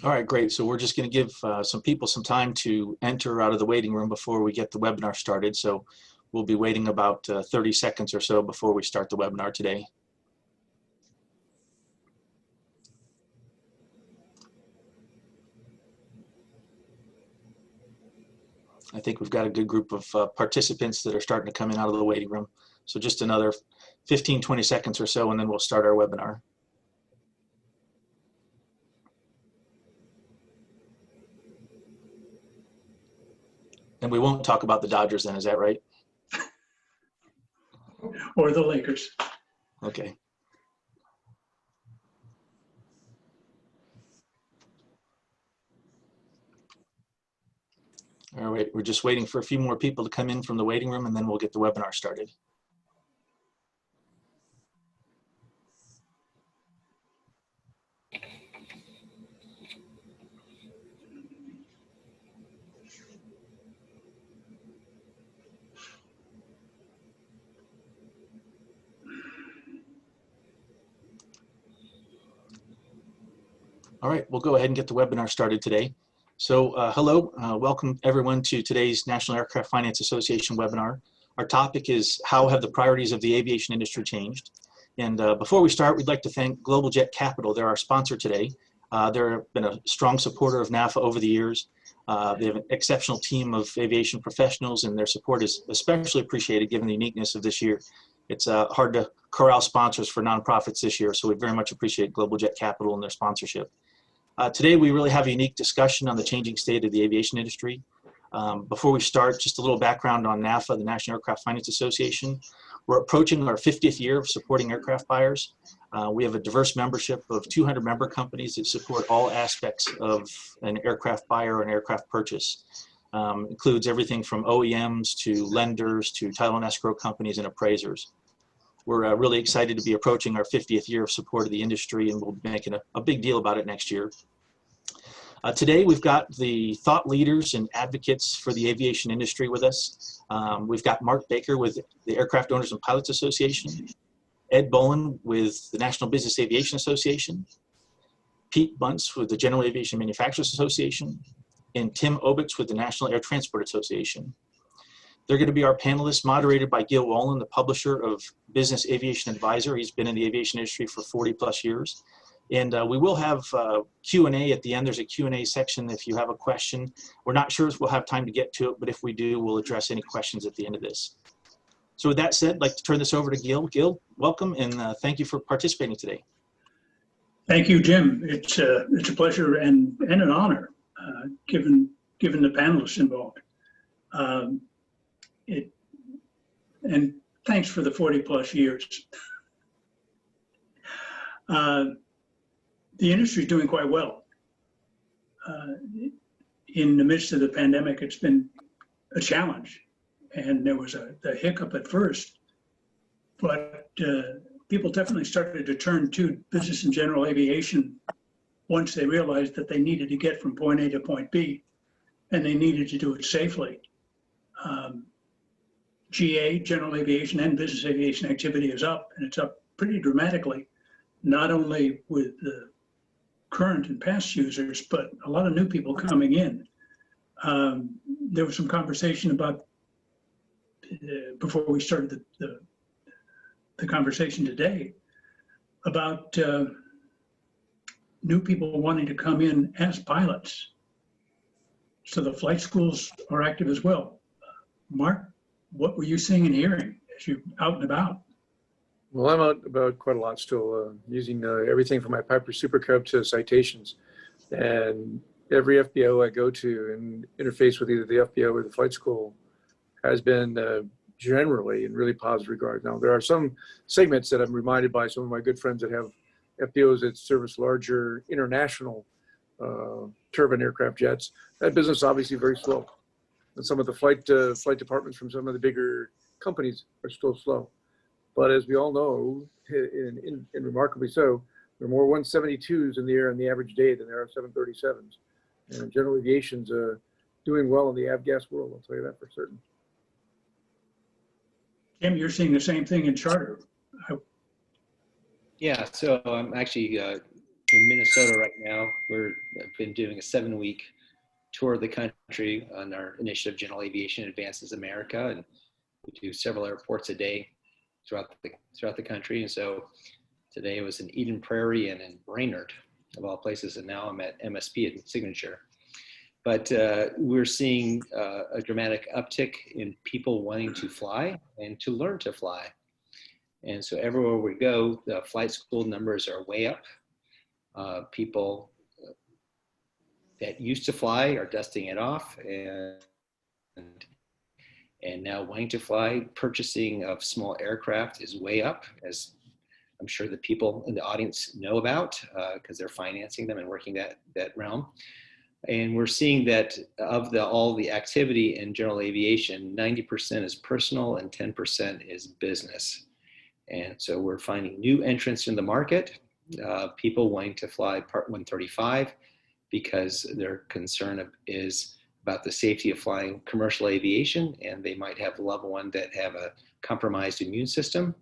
All right, great. So we're just going to give some people some time to enter out of the waiting room before we get the webinar started. So we'll be waiting about 30 seconds or so before we start the webinar today. I think we've got a good group of participants that are starting to come in out of the waiting room. So just another 15, 20 seconds or so, and then we'll start our webinar. And we won't talk about the Dodgers then, is that right? Or the Lakers. Okay. All right, we're just waiting for a few more people to come in from the waiting room, and then we'll get the webinar started. All right, we'll go ahead and get the webinar started today. So hello, welcome everyone to today's National Aircraft Finance Association webinar. Our topic is how have the priorities of the aviation industry changed? And before we start, we'd like to thank Global Jet Capital. They're our sponsor today. They've been a strong supporter of NAFA over the years. They have an exceptional team of aviation professionals, and their support is especially appreciated given the uniqueness of this year. It's hard to corral sponsors for nonprofits this year, so we very much appreciate Global Jet Capital and their sponsorship. Today, we really have a unique discussion on the changing state of the aviation industry. Before we start, just a little background on NAFA, the National Aircraft Finance Association. We're approaching our 50th year of supporting aircraft buyers. We have a diverse membership of 200 member companies that support all aspects of an aircraft buyer or an aircraft purchase. Includes everything from OEMs to lenders to title and escrow companies and appraisers. We're really excited to be approaching our 50th year of support of the industry, and we'll be making a big deal about it next year. Today, we've got the thought leaders and advocates for the aviation industry with us. We've got Mark Baker with the Aircraft Owners and Pilots Association, Ed Bowen with the National Business Aviation Association, Pete Bunce with the General Aviation Manufacturers Association, and Tim Obitz with the National Air Transport Association. They're going to be our panelists, moderated by Gil Wolin, the publisher of Business Aviation Advisor. He's been in the aviation industry for 40+ years. And we will have Q&A at the end. There's a Q&A section if you have a question. We're not sure if we'll have time to get to it, but if we do, we'll address any questions at the end of this. So with that said, I'd like to turn this over to Gil. Gil, welcome, and thank you for participating today. Thank you, Jim. It's a pleasure and an honor, given the panelists involved. And thanks for the 40+ years. The industry is doing quite well. In the midst of the pandemic, it's been a challenge, and there was a hiccup at first, but people definitely started to turn to business and general aviation once they realized that they needed to get from point A to point B, and they needed to do it safely. GA, general aviation, and business aviation activity is up, and it's up pretty dramatically, not only with the current and past users, but a lot of new people coming in. There was some conversation about, before we started the conversation today, about new people wanting to come in as pilots. So the flight schools are active as well. Mark, what were you seeing and hearing as you're out and about? Well, I'm out about quite a lot still, using everything from my Piper Super Cub to citations. And every FBO I go to and interface with either the FBO or the flight school has been generally in really positive regard. Now, there are some segments that I'm reminded by some of my good friends that have FBOs that service larger international turbine aircraft jets. That business is obviously very slow. And some of the flight departments from some of the bigger companies are still slow. But as we all know, and remarkably so, there are more 172s in the air on the average day than there are 737s. And general aviation's doing well in the avgas world, I'll tell you that for certain. Jim, you're seeing the same thing in charter. Yeah, so I'm actually in Minnesota right now. I've been doing a 7-week tour of the country on our initiative, General Aviation Advances America, and we do several airports a day throughout the country. And so today I was in Eden Prairie and in Brainerd, of all places, and now I'm at MSP at Signature. But we're seeing a dramatic uptick in people wanting to fly and to learn to fly. And so everywhere we go, the flight school numbers are way up. People that used to fly are dusting it off and now wanting to fly. Purchasing of small aircraft is way up, as I'm sure the people in the audience know about, because they're financing them and working that realm. And we're seeing that of all the activity in general aviation, 90% is personal and 10% is business. And so we're finding new entrants in the market, people wanting to fly Part 135 because their concern is about the safety of flying commercial aviation, and they might have a loved one that have a compromised immune system.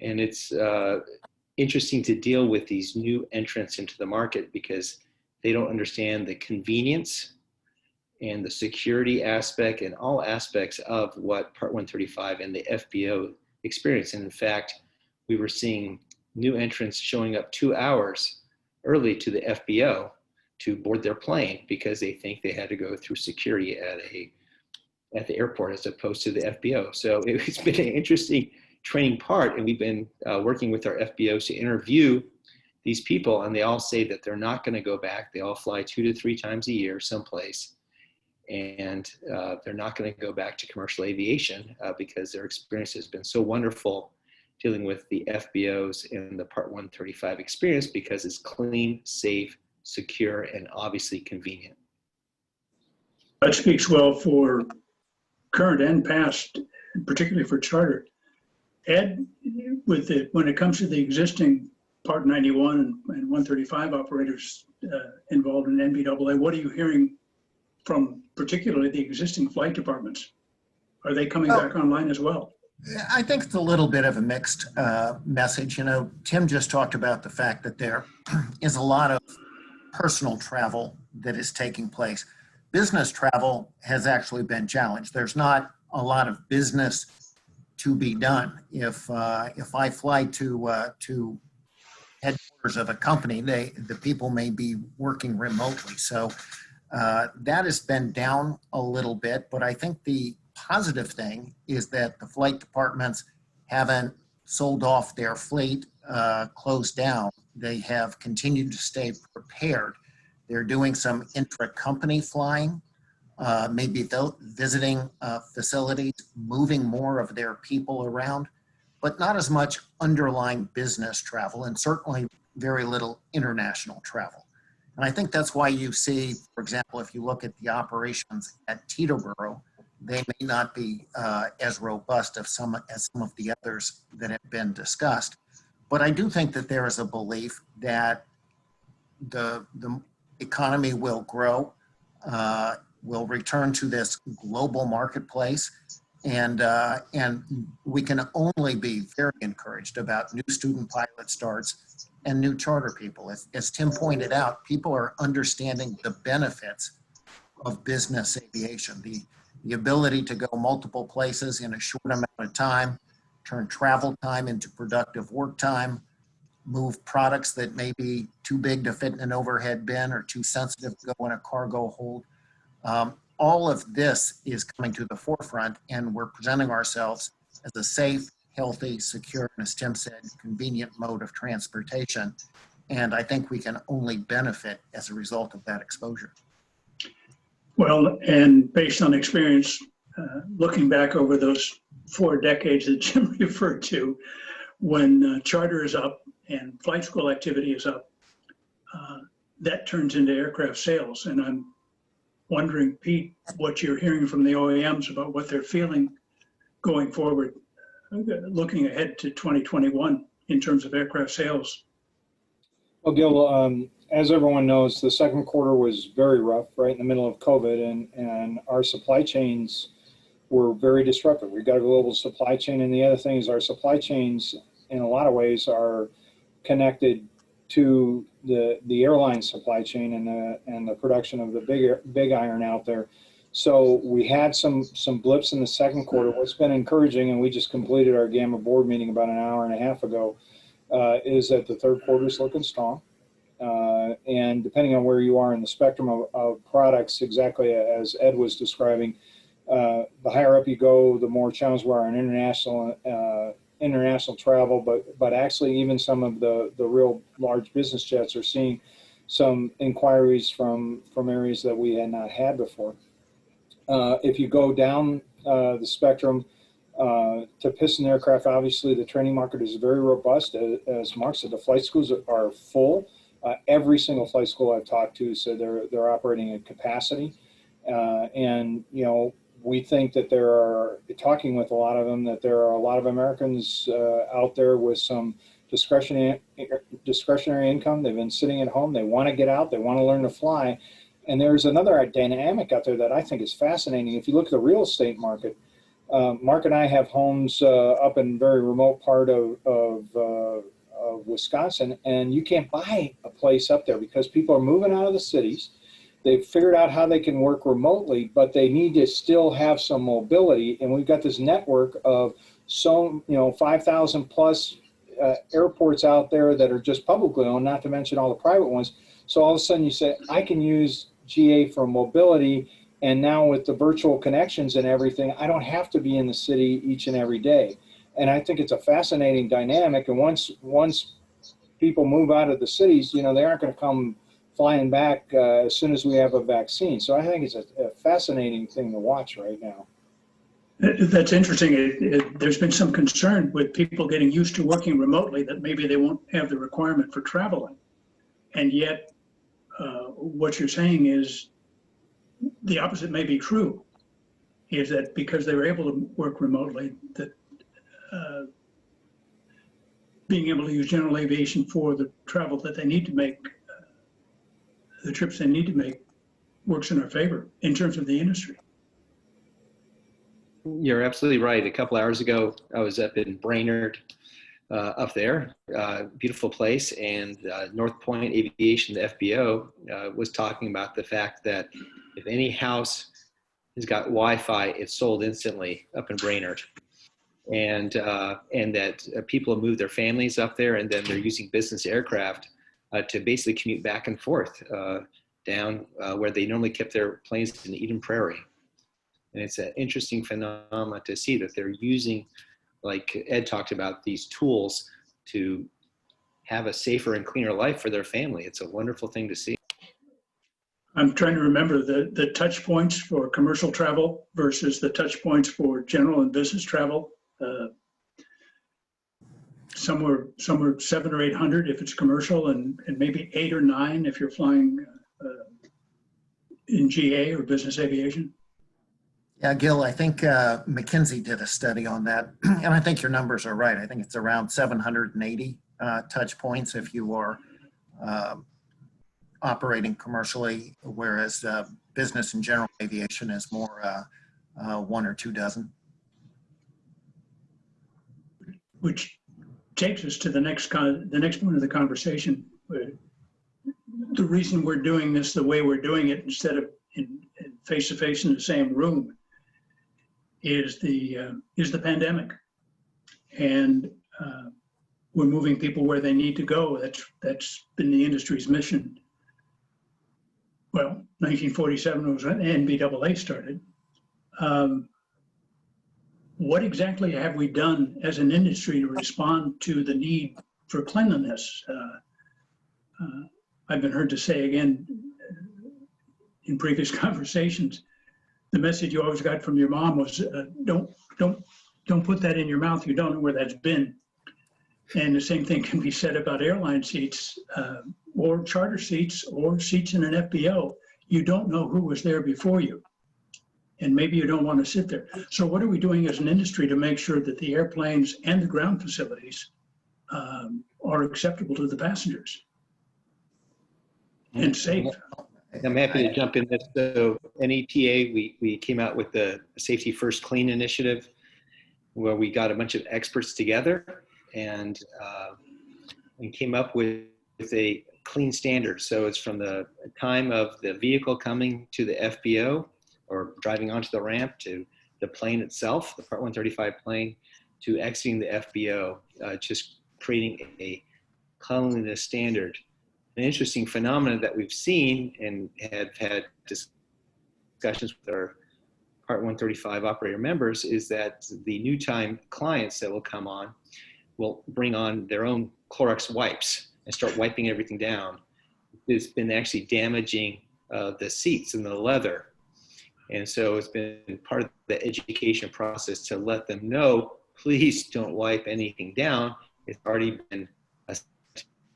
And it's interesting to deal with these new entrants into the market because they don't understand the convenience and the security aspect and all aspects of what Part 135 and the FBO experience. And in fact, we were seeing new entrants showing up 2 hours early to the FBO to board their plane because they think they had to go through security at the airport as opposed to the FBO. So it's been an interesting training part, and we've been working with our FBOs to interview these people, and they all say that they're not going to go back. They all fly 2 to 3 times a year someplace, and they're not going to go back to commercial aviation because their experience has been so wonderful dealing with the FBOs and the Part 135 experience because it's clean, safe, secure, and obviously convenient. That speaks well for current and past, particularly for charter. Ed, when it comes to the existing Part 91 and 135 operators involved in NBAA, what are you hearing from particularly the existing flight departments? Are they coming back online as well? I think it's a little bit of a mixed message. You know, Tim just talked about the fact that there is a lot of personal travel that is taking place. Business travel has actually been challenged. There's not a lot of business to be done. If I fly to headquarters of a company, the people may be working remotely. So that has been down a little bit, but I think the positive thing is that the flight departments haven't sold off their fleet, closed down. They have continued to stay prepared. They're doing some intra-company flying, maybe visiting facilities, moving more of their people around, but not as much underlying business travel, and certainly very little international travel. And I think that's why you see, for example, if you look at the operations at Teterboro, they may not be as robust as some of the others that have been discussed. But I do think that there is a belief that the economy will grow, will return to this global marketplace, and we can only be very encouraged about new student pilot starts and new charter people. As Tim pointed out, people are understanding the benefits of business aviation, the ability to go multiple places in a short amount of time, turn travel time into productive work time, move products that may be too big to fit in an overhead bin or too sensitive to go in a cargo hold. All of this is coming to the forefront, and we're presenting ourselves as a safe, healthy, secure, and as Tim said, convenient mode of transportation. And I think we can only benefit as a result of that exposure. Well, and based on experience, looking back over those 4 decades that Jim referred to, when charter is up and flight school activity is up, that turns into aircraft sales. And I'm wondering, Pete, what you're hearing from the OEMs about what they're feeling going forward, looking ahead to 2021 in terms of aircraft sales. Well, Gil, as everyone knows, the second quarter was very rough, right in the middle of COVID, and our supply chains were very disrupted. We've got a global supply chain, and the other thing is our supply chains, in a lot of ways, are connected to the airline supply chain and the production of the big iron out there. So we had some blips in the second quarter. What's been encouraging, and we just completed our Gamma board meeting about an hour and a half ago, is that the third quarter is looking strong. And depending on where you are in the spectrum of products, exactly as Ed was describing, the higher up you go, the more challenged we are in international travel. But actually, even some of the real large business jets are seeing some inquiries from areas that we had not had before. If you go down the spectrum to piston aircraft, obviously the training market is very robust. As Mark said, the flight schools are full. Every single flight school I've talked to said they're operating at capacity, and we think that talking with a lot of them, that there are a lot of Americans out there with some discretionary income. They've been sitting at home. They want to get out. They want to learn to fly. And there's another dynamic out there that I think is fascinating. If you look at the real estate market, Mark and I have homes up in a very remote part of Wisconsin, and you can't buy a place up there because people are moving out of the cities. They've figured out how they can work remotely, but they need to still have some mobility. And we've got this network of 5,000 plus airports out there that are just publicly owned, not to mention all the private ones. So all of a sudden you say, I can use GA for mobility. And now with the virtual connections and everything, I don't have to be in the city each and every day. And I think it's a fascinating dynamic. And once people move out of the cities, they aren't going to come flying back as soon as we have a vaccine. So I think it's a fascinating thing to watch right now. That's interesting. There's been some concern with people getting used to working remotely that maybe they won't have the requirement for traveling. And yet what you're saying is the opposite may be true, is that because they were able to work remotely, that being able to use general aviation for the travel that they need to make, the trips they need to make, works in our favor in terms of the industry. You're absolutely right. A couple hours ago, I was up in Brainerd, up there, beautiful place, and North Point Aviation, the FBO, was talking about the fact that if any house has got Wi-Fi, it's sold instantly up in Brainerd, and that people have moved their families up there, and then they're using business aircraft to basically commute back and forth down where they normally kept their planes in Eden Prairie. And it's an interesting phenomenon to see that they're using, like Ed talked about, these tools to have a safer and cleaner life for their family. It's a wonderful thing to see. I'm trying to remember the touch points for commercial travel versus the touch points for general and business travel. Somewhere 700 or 800 if it's commercial, and maybe 8 or 9 if you're flying in GA or business aviation. Yeah, Gil, I think McKinsey did a study on that, and I think your numbers are right. I think it's around 780 touch points if you are operating commercially, whereas business and general aviation is more 1 or 2 dozen. Which takes us to the next point of the conversation. The reason we're doing this the way we're doing it instead of face-to-face in the same room is the pandemic, and we're moving people where they need to go. That's been the industry's mission. Well, 1947 was when NBAA started. What exactly have we done as an industry to respond to the need for cleanliness? I've been heard to say again in previous conversations, the message you always got from your mom was, don't put that in your mouth. You don't know where that's been. And the same thing can be said about airline seats or charter seats or seats in an FBO. You don't know who was there before you. And maybe you don't want to sit there. So what are we doing as an industry to make sure that the airplanes and the ground facilities are acceptable to the passengers and safe? I'm happy to jump in this. So NAPA, we came out with the Safety First Clean initiative, where we got a bunch of experts together and came up with with a clean standard. So it's from the time of the vehicle coming to the FBO or driving onto the ramp to the plane itself, the Part 135 plane, to exiting the FBO, just creating a cleanliness standard. An interesting phenomenon that we've seen and have had discussions with our Part 135 operator members is that the new time clients that will come on will bring on their own Clorox wipes and start wiping everything down. It's been actually damaging the seats and the leather. And so it's been part of the education process to let them know, please don't wipe anything down. It's already been a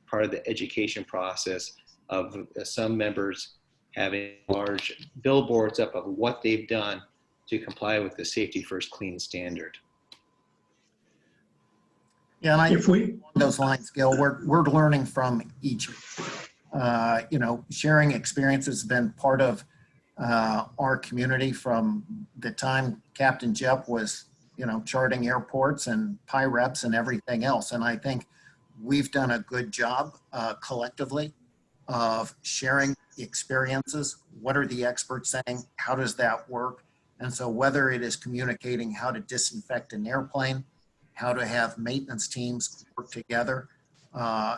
part of the education process of some members having large billboards up of what they've done to comply with the Safety First Clean standard. Yeah, and If we, along those lines, Gil, we're learning from each. Sharing experience has been part of our community from the time Captain Jeff was, charting airports and PIREPs and everything else. And I think we've done a good job collectively of sharing experiences. What are the experts saying? How does that work? And so whether it is communicating how to disinfect an airplane, how to have maintenance teams work together,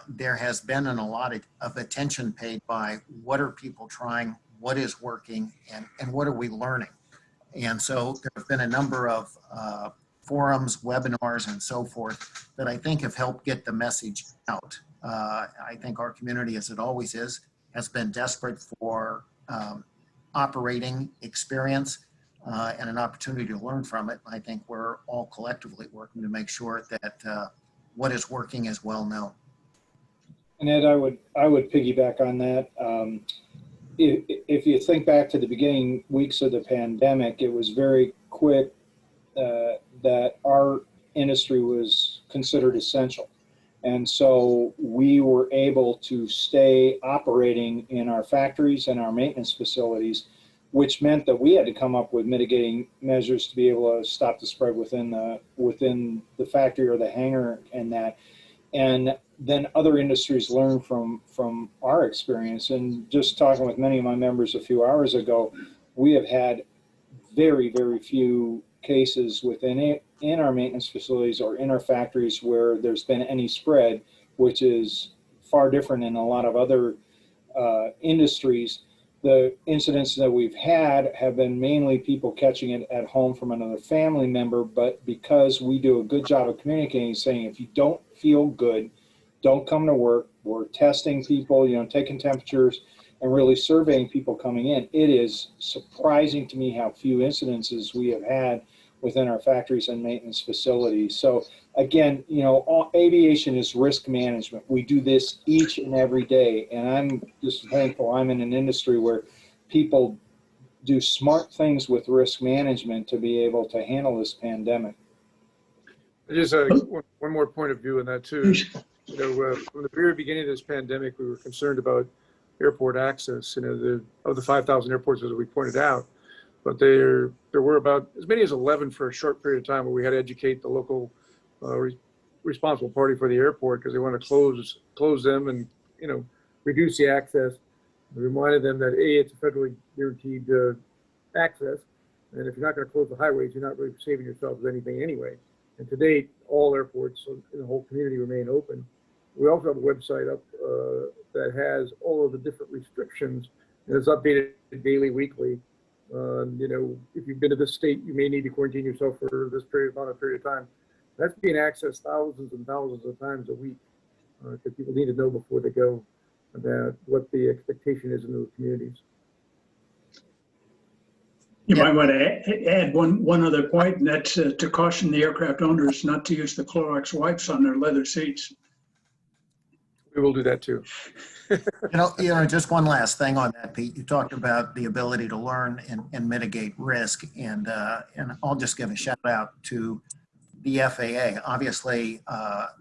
there has been a lot of attention paid by what are people trying, what is working, and what are we learning. And so there have been a number of forums, webinars, and so forth that I think have helped get the message out. I think our community, as it always is, has been desperate for operating experience and an opportunity to learn from it. I think we're all collectively working to make sure that what is working is well known. And Ed, I would piggyback on that. If you think back to the beginning weeks of the pandemic, it was very quick that our industry was considered essential. And so we were able to stay operating in our factories and our maintenance facilities, which meant that we had to come up with mitigating measures to be able to stop the spread within the factory or the hangar and that. And then other industries learn from our experience. And just talking with many of my members a few hours ago, we have had very, very few cases in our maintenance facilities or in our factories where there's been any spread, which is far different in a lot of other industries. The incidents that we've had have been mainly people catching it at home from another family member, but because we do a good job of communicating, saying if you don't feel good, don't come to work. We're testing people, taking temperatures and really surveying people coming in. It is surprising to me how few incidences we have had within our factories and maintenance facilities. So again, aviation is risk management. We do this each and every day. And I'm just thankful I'm in an industry where people do smart things with risk management to be able to handle this pandemic. Just one more point of view on that too. From the very beginning of this pandemic, we were concerned about airport access. Of the 5,000 airports, as we pointed out, but there were about as many as 11 for a short period of time where we had to educate the local responsible party for the airport because they want to close them and reduce the access. We reminded them that it's a federally guaranteed access, and if you're not going to close the highways, you're not really saving yourselves anything anyway. And to date, all airports in the whole community remain open. We also have a website up that has all of the different restrictions, and it's updated daily, weekly. If you've been to this state, you may need to quarantine yourself for this amount of time. That's being accessed thousands and thousands of times a week because people need to know before they go about what the expectation is in those communities. You might want to add one other point, and that's to caution the aircraft owners not to use the Clorox wipes on their leather seats. We will do that too. Just one last thing on that, Pete. You talked about the ability to learn and mitigate risk, and I'll just give a shout out to the FAA. Obviously,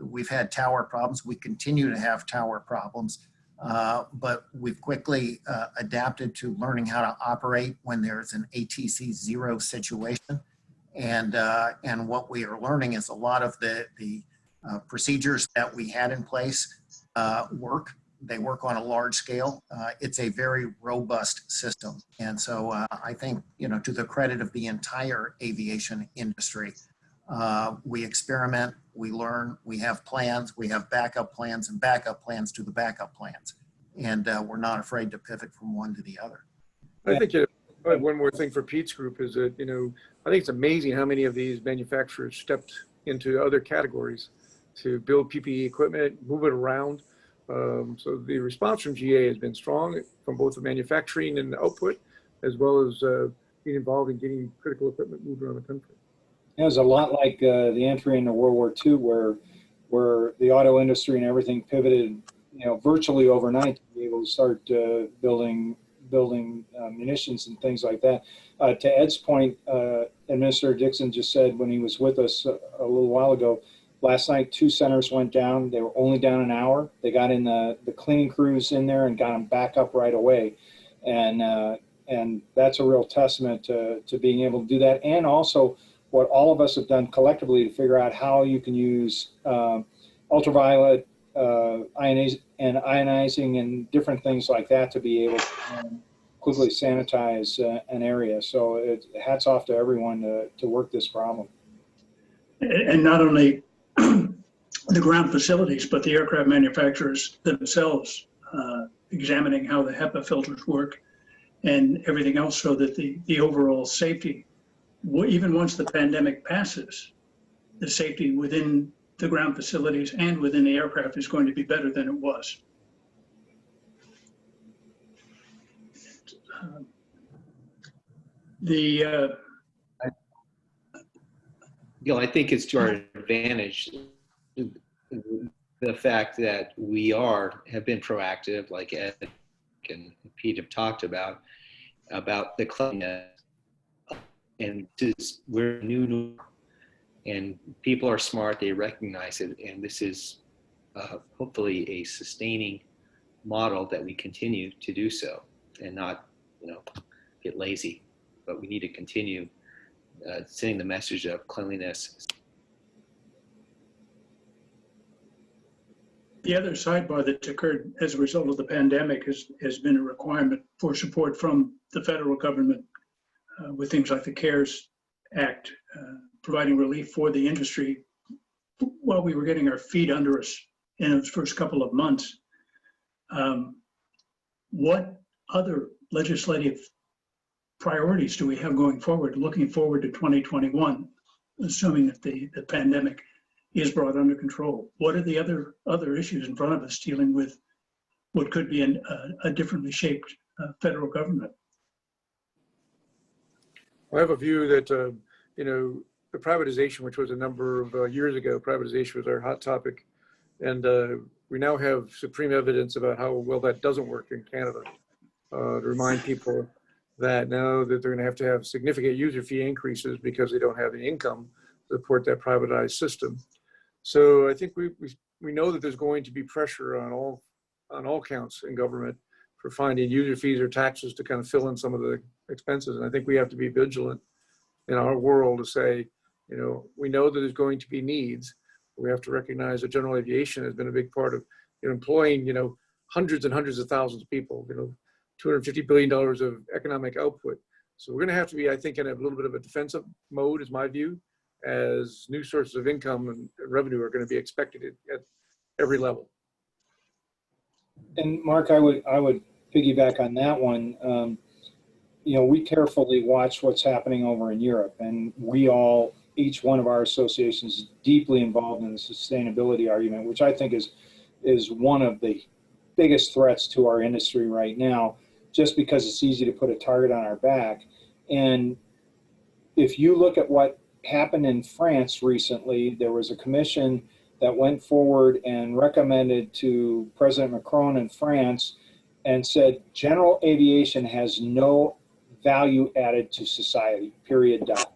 we've had tower problems. We continue to have tower problems, but we've quickly adapted to learning how to operate when there's an ATC 0 situation. And what we are learning is a lot of the procedures that we had in place work. they work on a large scale. It's a very robust system. And so I think, to the credit of the entire aviation industry, we experiment, we learn, we have plans, we have backup plans and backup plans to the backup plans. And we're not afraid to pivot from one to the other. I think I have one more thing for Pete's group is that, I think it's amazing how many of these manufacturers stepped into other categories to build PPE equipment, move it around. So the response from GA has been strong from both the manufacturing and the output, as well as being involved in getting critical equipment moved around the country. It was a lot like the entry into World War II, where the auto industry and everything pivoted, virtually overnight to be able to start building munitions and things like that. To Ed's point, Administrator Dixon just said when he was with us a little while ago, last night 2 centers went down. They were only down an hour. They got in the cleaning crews in there and got them back up right away. And that's a real testament to being able to do that. And also what all of us have done collectively to figure out how you can use ultraviolet ionizing and different things like that to be able to quickly sanitize an area. So hats off to everyone to work this problem. And not only the ground facilities, but the aircraft manufacturers themselves examining how the HEPA filters work and everything else, so that the overall safety, even once the pandemic passes, the safety within the ground facilities and within the aircraft is going to be better than it was. Gil, I think it's to our advantage the fact that we have been proactive, like Ed and Pete have talked about the cleanliness, and we're new, and people are smart, they recognize it, and this is hopefully a sustaining model that we continue to do so and not get lazy, but we need to continue sending the message of cleanliness. The other sidebar that's occurred as a result of the pandemic has been a requirement for support from the federal government with things like the CARES Act, providing relief for the industry while we were getting our feet under us in those first couple of months. What other legislative priorities do we have going forward, looking forward to 2021, assuming that the pandemic is brought under control? What are the other issues in front of us dealing with what could be a differently shaped federal government? I have a view that, the privatization, which was a number of years ago, privatization was our hot topic. And we now have supreme evidence about how well that doesn't work in Canada. To remind people that now that they're going to have significant user fee increases because they don't have the income to support that privatized system. So I think we know that there's going to be pressure on all counts in government for finding user fees or taxes to kind of fill in some of the expenses. And I think we have to be vigilant in our world to say, we know that there's going to be needs. We have to recognize that general aviation has been a big part of employing, hundreds and hundreds of thousands of people, $250 billion of economic output. So we're going to have to be, I think, in a little bit of a defensive mode, is my view, as new sources of income and revenue are going to be expected at every level. And Mark, I would piggyback on that one. We carefully watch what's happening over in Europe, and each one of our associations is deeply involved in the sustainability argument, which I think is one of the biggest threats to our industry right now, just because it's easy to put a target on our back. And if you look at what happened in France recently, there was a commission that went forward and recommended to President Macron in France and said, general aviation has no value added to society, period, dot.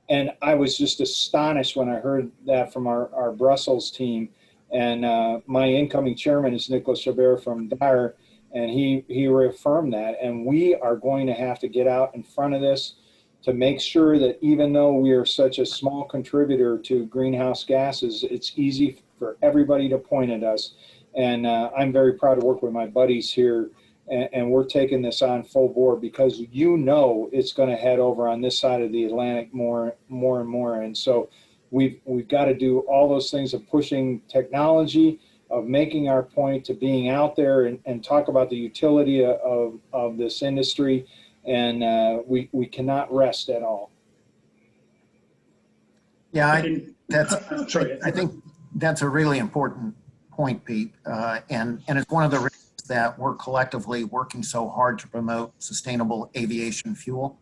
And I was just astonished when I heard that from our Brussels team. And my incoming chairman is Nicolas Chabert from Dyer, and he reaffirmed that. And we are going to have to get out in front of this to make sure that even though we are such a small contributor to greenhouse gases, it's easy for everybody to point at us And I'm very proud to work with my buddies here, and we're taking this on full board because it's going to head over on this side of the Atlantic more and more. And so we've got to do all those things of pushing technology, of making our point, to being out there and talk about the utility of this industry. And we cannot rest at all. Yeah, I'm sorry. I think that's a really important point, Pete. And it's one of the reasons that we're collectively working so hard to promote sustainable aviation fuel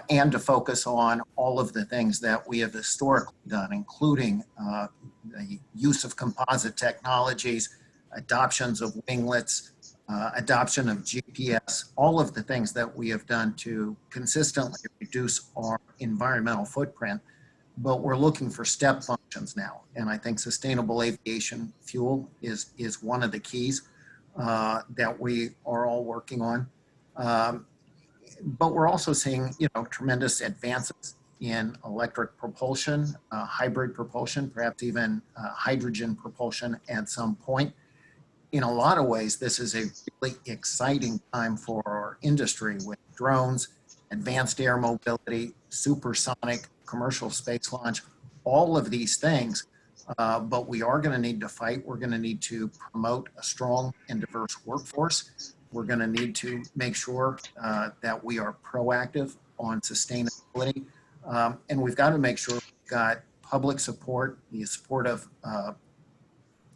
and to focus on all of the things that we have historically done, including the use of composite technologies, adoptions of winglets, adoption of GPS, all of the things that we have done to consistently reduce our environmental footprint. But we're looking for step functions now. And I think sustainable aviation fuel is one of the keys that we are all working on. But we're also seeing, tremendous advances in electric propulsion, hybrid propulsion, perhaps even hydrogen propulsion at some point. In a lot of ways, this is a really exciting time for our industry with drones, advanced air mobility, supersonic, commercial space launch, all of these things. But we are going to need to fight. We're going to need to promote a strong and diverse workforce. We're going to need to make sure that we are proactive on sustainability. And we've got to make sure we've got public support, the support of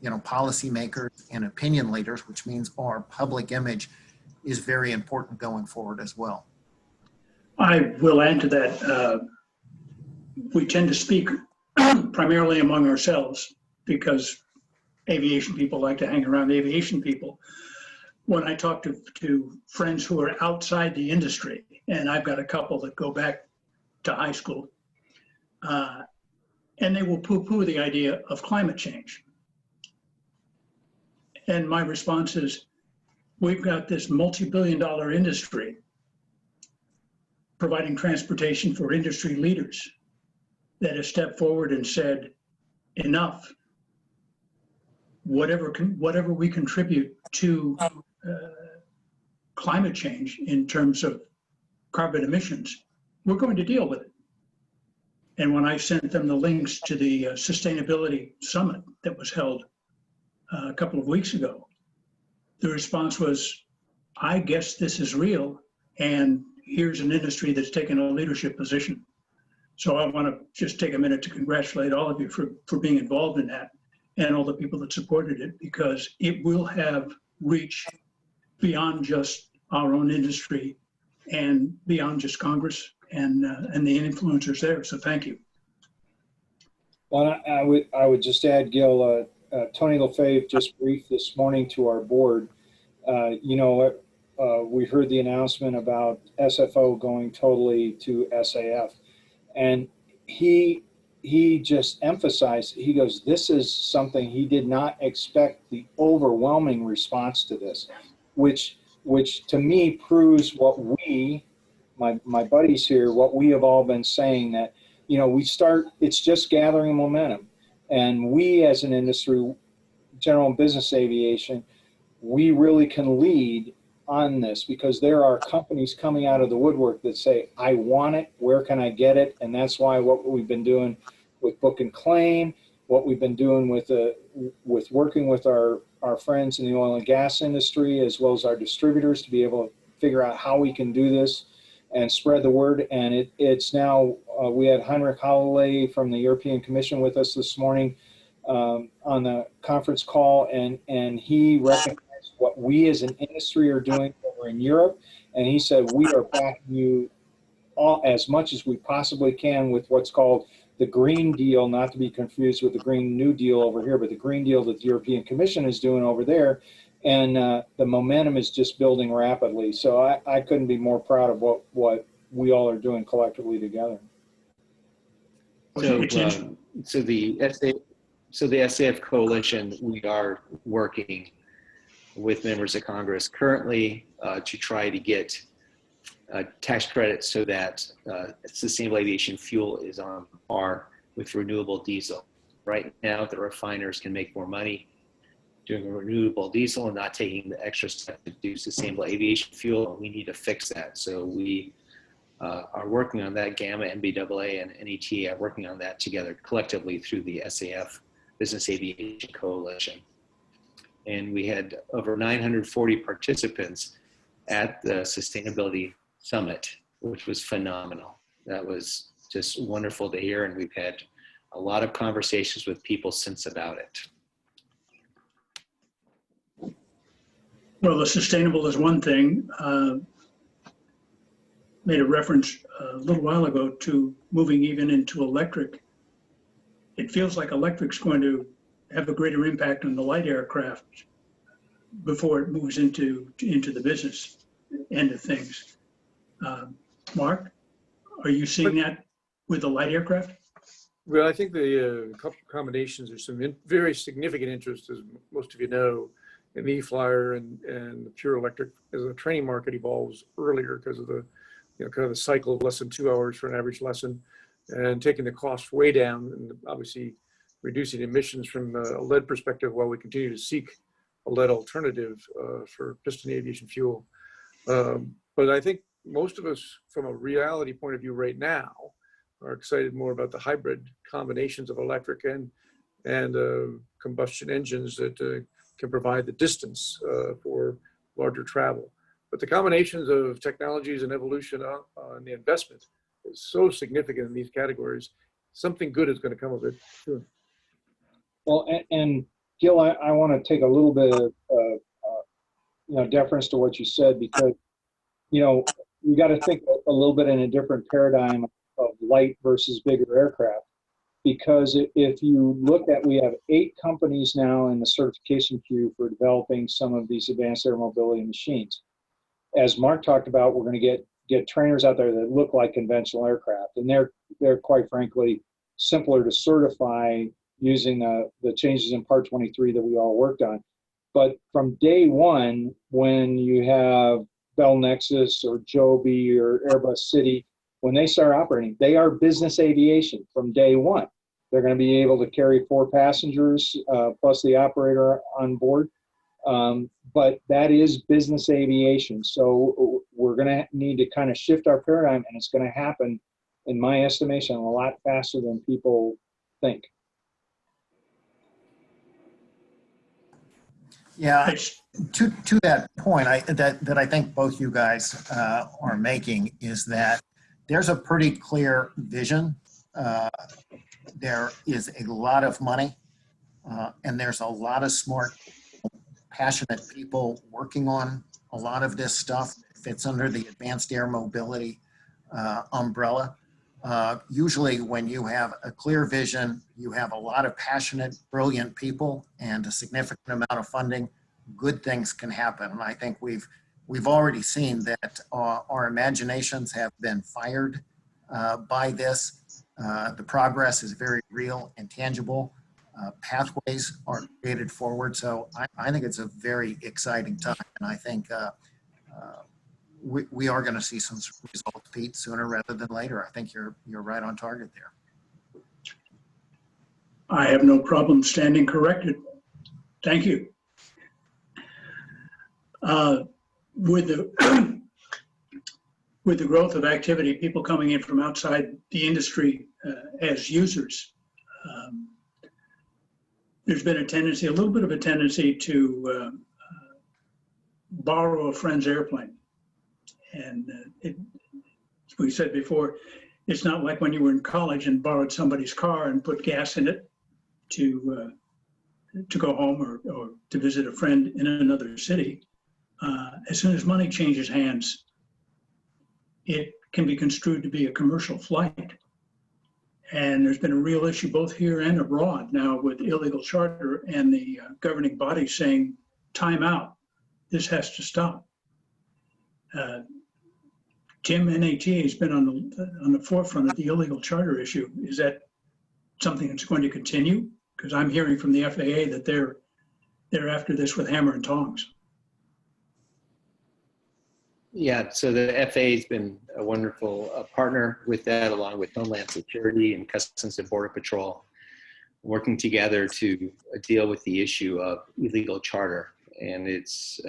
policymakers and opinion leaders, which means our public image is very important going forward as well. I will add to that. We tend to speak primarily among ourselves because aviation people like to hang around aviation people. When I talk to friends who are outside the industry, and I've got a couple that go back to high school, and they will poo-poo the idea of climate change. And my response is, we've got this multi-billion-dollar industry providing transportation for industry leaders that has stepped forward and said, enough. Whatever we contribute to climate change in terms of carbon emissions, we're going to deal with it. And when I sent them the links to the sustainability summit that was held a couple of weeks ago, the response was, I guess this is real, and here's an industry that's taken a leadership position. So I want to just take a minute to congratulate all of you for being involved in that, and all the people that supported it, because it will have reach beyond just our own industry and beyond just Congress and the influencers there. So thank you. Well, I would just add, Gil, Tony LaFave just briefed this morning to our board. We heard the announcement about SFO going totally to SAF, and he just emphasized, he goes, this is something he did not expect, the overwhelming response to this, which to me proves what my buddies here, what we have all been saying, that, it's just gathering momentum. And we as an industry, general and business aviation, we really can lead on this, because there are companies coming out of the woodwork that say, I want it, where can I get it? And that's why what we've been doing with Book and Claim, what we've been doing with working with our friends in the oil and gas industry, as well as our distributors, to be able to figure out how we can do this and spread the word. And it's now, we had Heinrich Holloway from the European Commission with us this morning on the conference call, and he recognized what we as an industry are doing over in Europe. And he said, we are backing you all as much as we possibly can with what's called the Green Deal, not to be confused with the Green New Deal over here, but the Green Deal that the European Commission is doing over there. And the momentum is just building rapidly. So I couldn't be more proud of what we all are doing collectively together. So the SAF coalition, we are working with members of Congress currently to try to get tax credits so that sustainable aviation fuel is on par with renewable diesel. Right now, the refiners can make more money doing a renewable diesel and not taking the extra step to do sustainable aviation fuel. And we need to fix that. So we are working on that. GAMA, NBAA, and NET are working on that together collectively through the SAF, Business Aviation Coalition. And we had over 940 participants at the Sustainability Summit, which was phenomenal. That was just wonderful to hear, and we've had a lot of conversations with people since about it. Well, the sustainable is one thing. Made a reference a little while ago to moving even into electric. It feels like electric's going to have a greater impact on the light aircraft before it moves into the business end of things. Mark, are you seeing that with the light aircraft? Well, I think the combinations, there's some very significant interest, as most of you know, in the E-Flyer and the pure electric as the training market evolves earlier because of the kind of the cycle of less than 2 hours for an average lesson, and taking the cost way down, and obviously reducing emissions from a lead perspective while we continue to seek a lead alternative for piston aviation fuel. But I think most of us, from a reality point of view right now, are excited more about the hybrid combinations of electric and combustion engines that can provide the distance for larger travel. But the combinations of technologies and evolution on the investment is so significant in these categories. Something good is going to come of it soon. Well, and Gil, I want to take a little bit of deference to what you said, because you got to think a little bit in a different paradigm of light versus bigger aircraft. Because if you look at, we have 8 companies now in the certification queue for developing some of these advanced air mobility machines. As Mark talked about, we're going to get trainers out there that look like conventional aircraft, and they're quite frankly simpler to certify using the changes in Part 23 that we all worked on. But from day one, when you have Bell Nexus or Joby or Airbus City, when they start operating, they are business aviation from day one. They're going to be able to carry 4 passengers plus the operator on board. But that is business aviation. So we're going to need to kind of shift our paradigm, and it's going to happen, in my estimation, a lot faster than people think. Yeah, to that point, that I think both you guys are making is that there's a pretty clear vision. There is a lot of money, and there's a lot of smart, passionate people working on a lot of this stuff. It fits under the advanced air mobility umbrella. Usually when you have a clear vision, you have a lot of passionate, brilliant people and a significant amount of funding, good things can happen. And I think we've already seen that our imaginations have been fired by this. The progress is very real and tangible. Pathways are created forward. So I think it's a very exciting time. And I think we are going to see some results, Pete, sooner rather than later. I think you're right on target there. I have no problem standing corrected. Thank you. With the growth of activity, people coming in from outside the industry as users, there's been a little bit of a tendency to borrow a friend's airplane. And as we said before, it's not like when you were in college and borrowed somebody's car and put gas in it to go home or to visit a friend in another city. As soon as money changes hands, it can be construed to be a commercial flight. And there's been a real issue both here and abroad now with illegal charter and the governing body saying, time out, this has to stop. Tim, NAT has been on the forefront of the illegal charter issue. Is that something that's going to continue? Because I'm hearing from the FAA that they're after this with hammer and tongs. Yeah, so the FAA has been a wonderful partner with that, along with Homeland Security and Customs and Border Patrol. working together to deal with the issue of illegal charter. And it's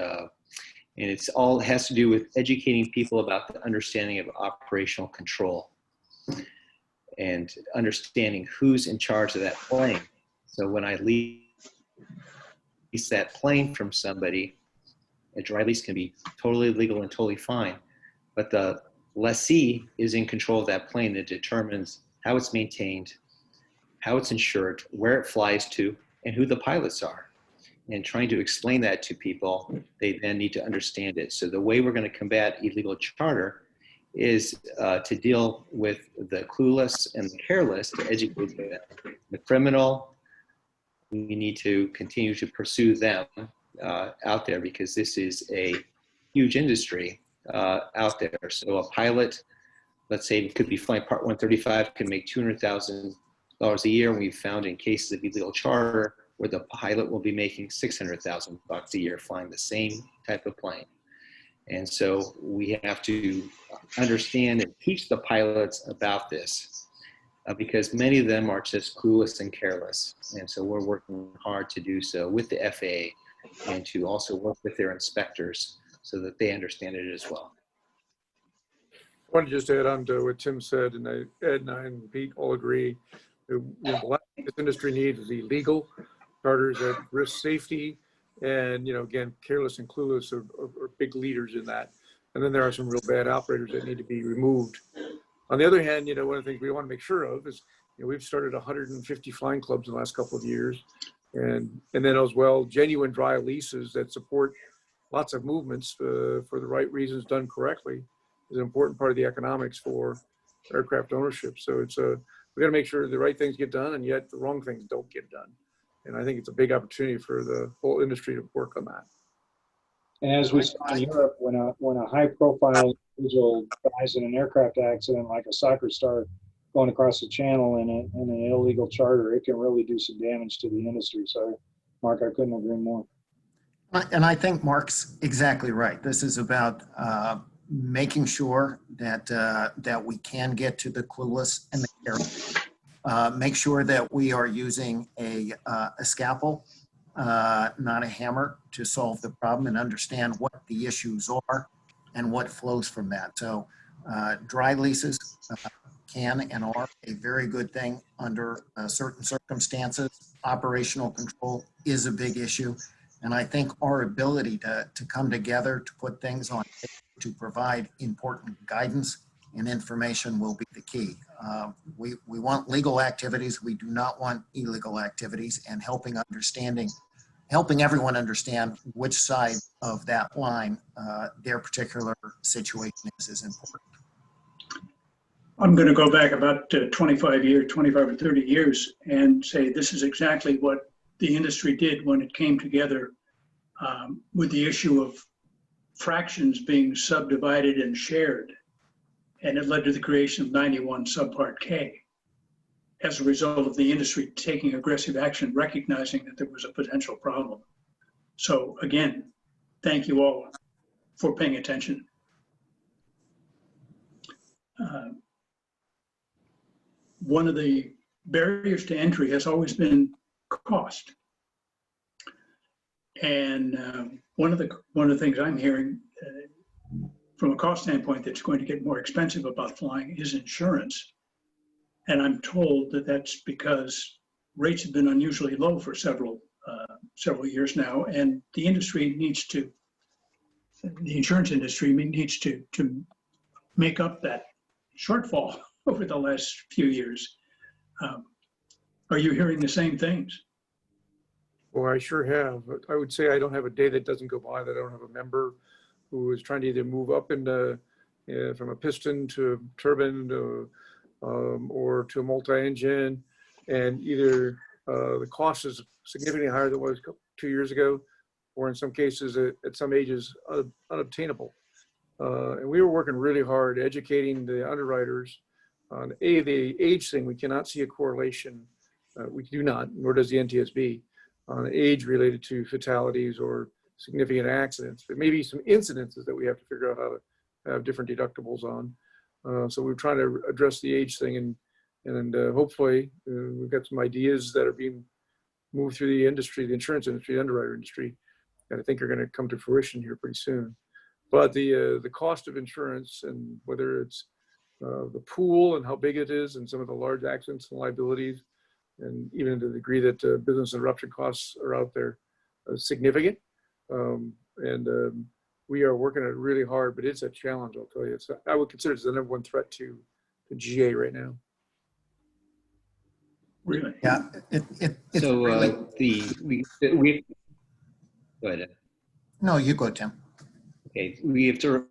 all has to do with educating people about the understanding of operational control and understanding who's in charge of that plane. So when I lease that plane from somebody, a dry lease can be totally legal and totally fine, but the lessee is in control of that plane that determines how it's maintained, how it's insured, where it flies to, and who the pilots are. And trying to explain that to people, they then need to understand it. So the way we're going to combat illegal charter is to deal with the clueless and the careless, to educate them. The criminal, we need to continue to pursue them out there, because this is a huge industry out there. So a pilot, let's say it could be flying Part 135, can make $200,000 a year. And we've found in cases of illegal charter where the pilot will be making $600,000 a year flying the same type of plane. And so we have to understand and teach the pilots about this because many of them are just clueless and careless. And so we're working hard to do so with the FAA and to also work with their inspectors so that they understand it as well. I want to just add on to what Tim said, and Ed and I and Pete all agree. The last thing this industry needs is illegal charters that risk safety, and again, careless and clueless are big leaders in that. And then there are some real bad operators that need to be removed. On the other hand, one of the things we want to make sure of is we've started 150 flying clubs in the last couple of years, and then as well genuine dry leases that support lots of movements for the right reasons done correctly is an important part of the economics for aircraft ownership. So we got to make sure the right things get done, and yet the wrong things don't get done. And I think it's a big opportunity for the whole industry to work on that. And as we saw in Europe, when a high-profile individual dies in an aircraft accident, like a soccer star going across the channel in an illegal charter, it can really do some damage to the industry. So, Mark, I couldn't agree more. And I think Mark's exactly right. This is about making sure that we can get to the clueless and the careless. Make sure that we are using a scalpel, not a hammer, to solve the problem and understand what the issues are and what flows from that. So dry leases can and are a very good thing under certain circumstances. Operational control is a big issue. And I think our ability to come together, to put things on, to provide important guidance and information will be the key. We want legal activities. We do not want illegal activities, and helping everyone understand which side of that line their particular situation is important. I'm going to go back about 25 or 30 years and say this is exactly what the industry did when it came together with the issue of fractions being subdivided and shared. And it led to the creation of 91 Subpart K as a result of the industry taking aggressive action, recognizing that there was a potential problem. So again, thank you all for paying attention. One of the barriers to entry has always been cost. And one of the things I'm hearing from a cost standpoint that's going to get more expensive about flying is insurance. And I'm told that that's because rates have been unusually low for several years now, and the insurance industry needs to make up that shortfall over the last few years. Are you hearing the same things? Well, I sure have. I would say I don't have a day that doesn't go by that I don't have a member who is trying to either move up into from a piston to a turbine to, or to a multi-engine, and either the cost is significantly higher than it was 2 years ago, or in some cases at some ages unobtainable. And we were working really hard educating the underwriters on the age thing. We cannot see a correlation. We do not, nor does the NTSB, on age related to fatalities or significant accidents. There may be some incidences that we have to figure out how to have different deductibles on. So we're trying to address the age thing, and And hopefully we've got some ideas that are being moved through the industry, the insurance industry, the underwriter industry, that I think are going to come to fruition here pretty soon. But the cost of insurance, and whether it's the pool and how big it is, and some of the large accidents and liabilities, and even to the degree that business interruption costs are out there, significant. We are working at it really hard, but it's a challenge, I'll tell you. I would consider it the number one threat to GA right now. Really? Yeah, it's So really, we go ahead. no, you go, Tim. Okay, we have to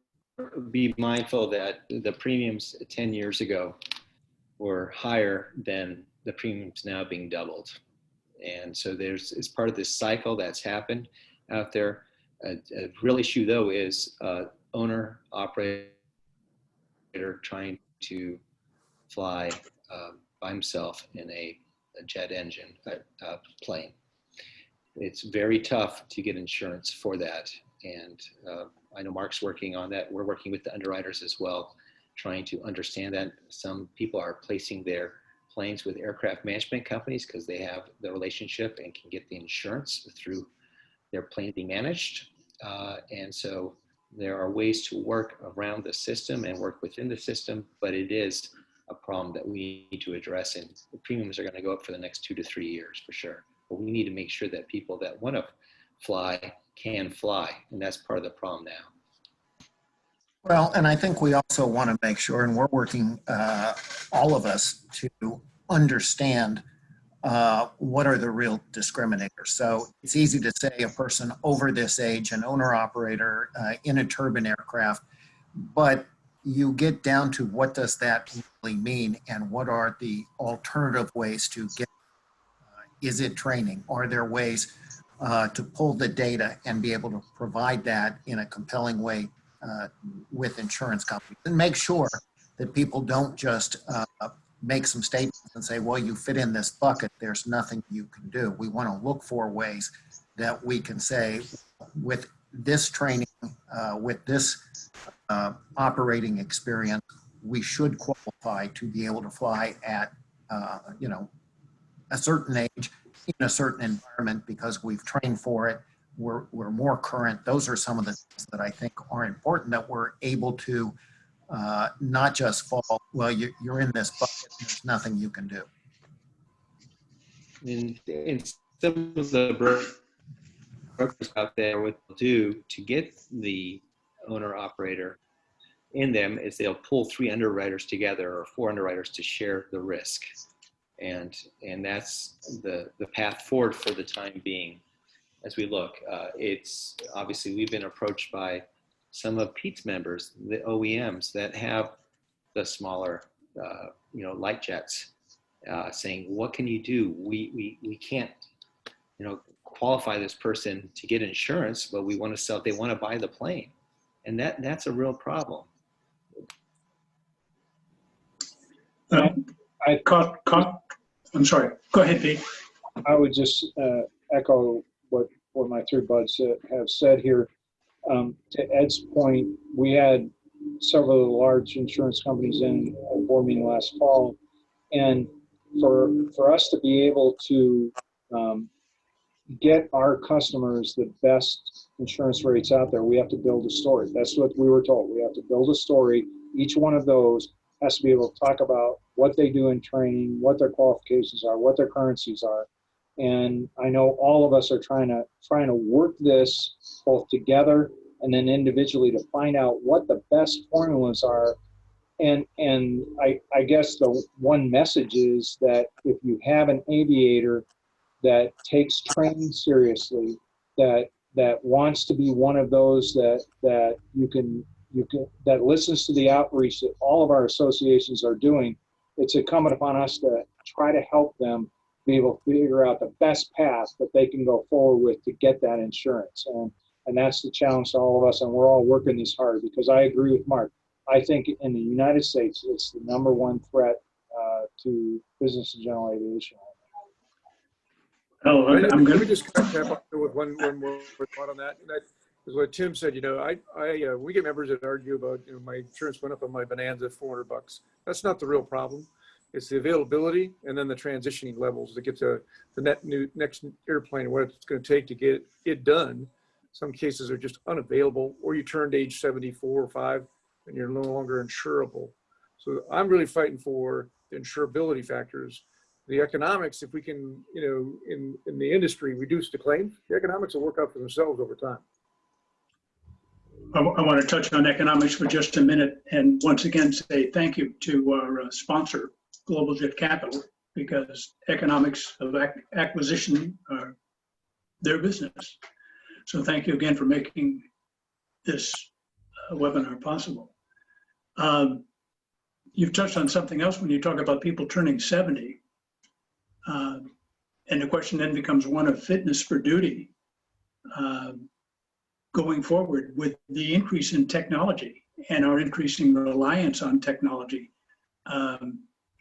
be mindful that the premiums 10 years ago were higher than the premiums now being doubled. And so it's part of this cycle that's happened out there. A real issue though is owner operator trying to fly by himself in a jet engine plane. It's very tough to get insurance for that. And I know Mark's working on that. We're working with the underwriters as well, trying to understand that. Some people are placing their planes with aircraft management companies because they have the relationship and can get the insurance through their plane being managed. And so there are ways to work around the system and work within the system, but it is a problem that we need to address, and the premiums are going to go up for the next 2 to 3 years for sure. But we need to make sure that people that want to fly can fly, and that's part of the problem now. Well, and I think we also want to make sure, and we're working, all of us, to understand what are the real discriminators. So it's easy to say a person over this age, an owner-operator in a turbine aircraft, but you get down to what does that really mean, and what are the alternative ways to get, is it training? Are there ways to pull the data and be able to provide that in a compelling way with insurance companies, and make sure that people don't just make some statements and say, well, you fit in this bucket, there's nothing you can do. We want to look for ways that we can say, with this training, with this operating experience, we should qualify to be able to fly at, a certain age, in a certain environment, because we've trained for it. We're more current. Those are some of the things that I think are important, that we're able to not just fall, well, you're in this bucket, there's nothing you can do. And some of the brokers out there, what they'll do to get the owner operator in them is they'll pull 3 underwriters together or 4 underwriters to share the risk. And that's the path forward for the time being. As we look, it's obviously we've been approached by some of Pete's members, the OEMs that have the smaller, light jets, saying, "What can you do? We can't, qualify this person to get insurance, but we want to sell. They want to buy the plane," and that's a real problem. I'm sorry. Go ahead, Pete. I would just echo what my 3 buds have said here. To Ed's point, we had several of the large insurance companies in a board meeting last fall, and for us to be able to get our customers the best insurance rates out there, we have to build a story. That's what we were told. We have to build a story. Each one of those has to be able to talk about what they do in training, what their qualifications are, what their currencies are. And I know all of us are trying to work this both together and then individually to find out what the best formulas are. And I guess the one message is that if you have an aviator that takes training seriously, that wants to be one of those that you can that listens to the outreach that all of our associations are doing, it's incumbent upon us to try to help them be able to figure out the best path that they can go forward with to get that insurance. And that's the challenge to all of us, and we're all working this hard, because I agree with Mark. I think in the United States, it's the #1 threat to business and general aviation. Oh, I'm Let going me just tap up with one more thought on that. And that is what Tim said. We get members that argue about, my insurance went up on my Bonanza $400. That's not the real problem. It's the availability and then the transitioning levels to get to the next airplane and what it's going to take to get it done. Some cases are just unavailable, or you turned age 74 or 5 and you're no longer insurable. So I'm really fighting for the insurability factors. The economics, if we can, in the industry, reduce the claims, the economics will work out for themselves over time. I want to touch on economics for just a minute and once again say thank you to our sponsor, Global Jet Capital, because economics of acquisition are their business. So thank you again for making this webinar possible. You've touched on something else when you talk about people turning 70. And the question then becomes one of fitness for duty. Going forward with the increase in technology and our increasing reliance on technology,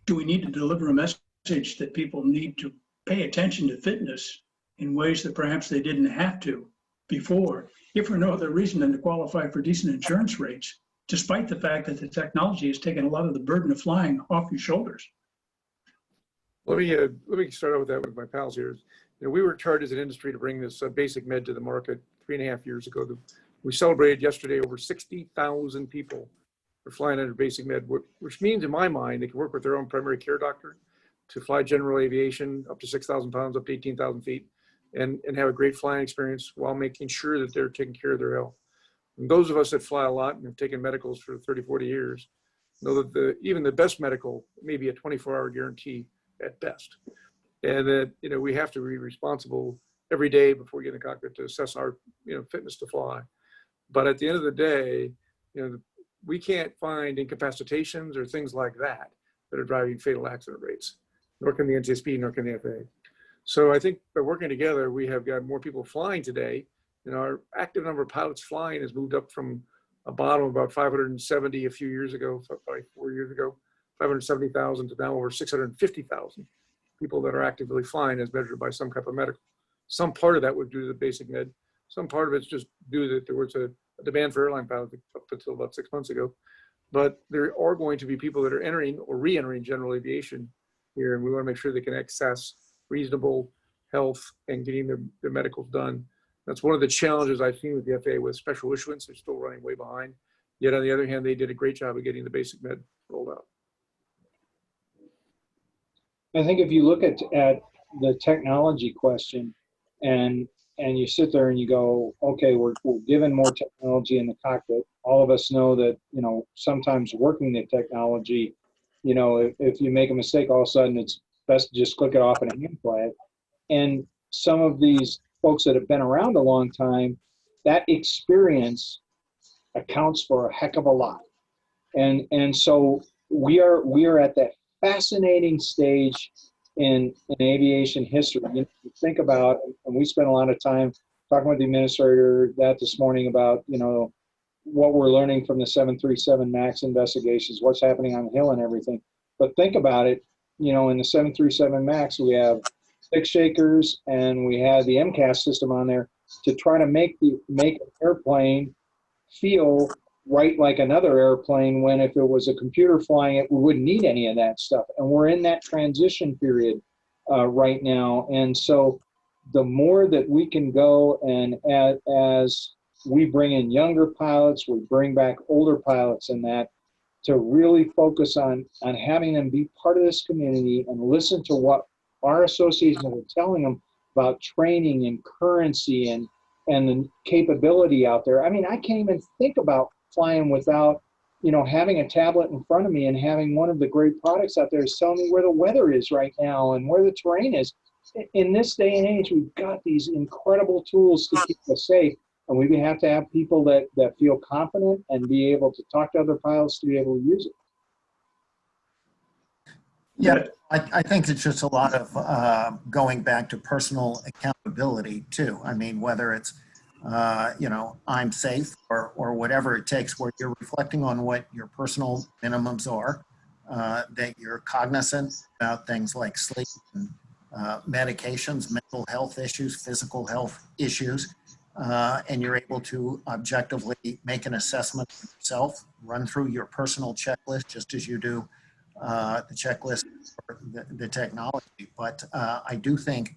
do we need to deliver a message that people need to pay attention to fitness in ways that perhaps they didn't have to before, if for no other reason than to qualify for decent insurance rates, despite the fact that the technology has taken a lot of the burden of flying off your shoulders? Let me start out with that with my pals here. We worked hard as an industry to bring this basic med to the market 3.5 years ago. We celebrated yesterday over 60,000 people are flying under basic med, which means in my mind, they can work with their own primary care doctor to fly general aviation up to 6,000 pounds, up to 18,000 feet, and have a great flying experience while making sure that they're taking care of their health. And those of us that fly a lot and have taken medicals for 30, 40 years know that even the best medical may be a 24-hour guarantee at best. And that, we have to be responsible every day before we get in the cockpit to assess our, fitness to fly. But at the end of the day, we can't find incapacitations or things like that are driving fatal accident rates, nor can the NTSB, nor can the FAA. So I think by working together, we have got more people flying today. Our active number of pilots flying has moved up from a bottom of about 570 a few years ago, probably 4 years ago, 570,000 to now over 650,000 people that are actively flying as measured by some type of medical. Some part of that was due to the basic med. Some part of it's just due that there was a demand for airline pilots up until about 6 months ago. But there are going to be people that are entering or re-entering general aviation here, and we want to make sure they can access reasonable health and getting their medicals done. That's one of the challenges I've seen with the FAA with special issuance. They're still running way behind. Yet on the other hand, they did a great job of getting the basic med rolled out. I think if you look at the technology question and you sit there and you go, okay, we're given more technology in the cockpit. All of us know that, sometimes working the technology, if you make a mistake, all of a sudden it's best to just click it off and hand fly it. And some of these folks that have been around a long time, that experience accounts for a heck of a lot. And so we are at that fascinating stage in aviation history. You think about, and we spent a lot of time talking with the administrator this morning about, what we're learning from the 737 MAX investigations, what's happening on the Hill and everything. But think about it, in the 737 MAX, we have stick shakers and we had the MCAS system on there to try to make an airplane feel right like another airplane, when if it was a computer flying it, we wouldn't need any of that stuff. And we're in that transition period right now. And so the more that we can go and as we bring in younger pilots, we bring back older pilots in that, to really focus on having them be part of this community and listen to what our associations are telling them about training and currency and the capability out there. I mean, I can't even think about flying without, having a tablet in front of me and having one of the great products out there is telling me where the weather is right now and where the terrain is. In this day and age, we've got these incredible tools to keep us safe, and we have to have people that feel confident and be able to talk to other pilots to be able to use it. Yeah, I think it's just a lot of going back to personal accountability too. I mean, whether it's, I'm safe or whatever it takes, where you're reflecting on what your personal minimums are, that you're cognizant about things like sleep and medications, mental health issues, physical health issues, and you're able to objectively make an assessment for yourself, run through your personal checklist just as you do the checklist for the technology. But I do think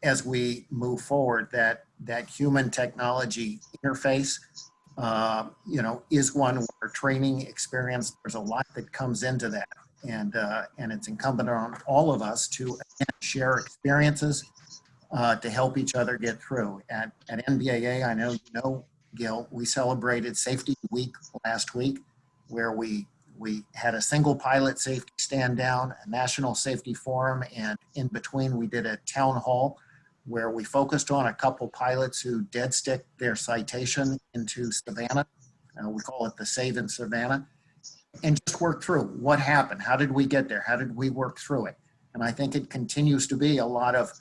as we move forward, that human technology interface, is one where training experience, there's a lot that comes into that. And it's incumbent on all of us to again, share experiences to help each other get through. At NBAA, I know you know, Gil, we celebrated Safety Week last week, where we had a single pilot safety stand down, a national safety forum, and in between we did a town hall where we focused on a couple pilots who dead stick their citation into Savannah. We call it the Save in Savannah, and just work through what happened. How did we get there? How did we work through it? And I think it continues to be a lot of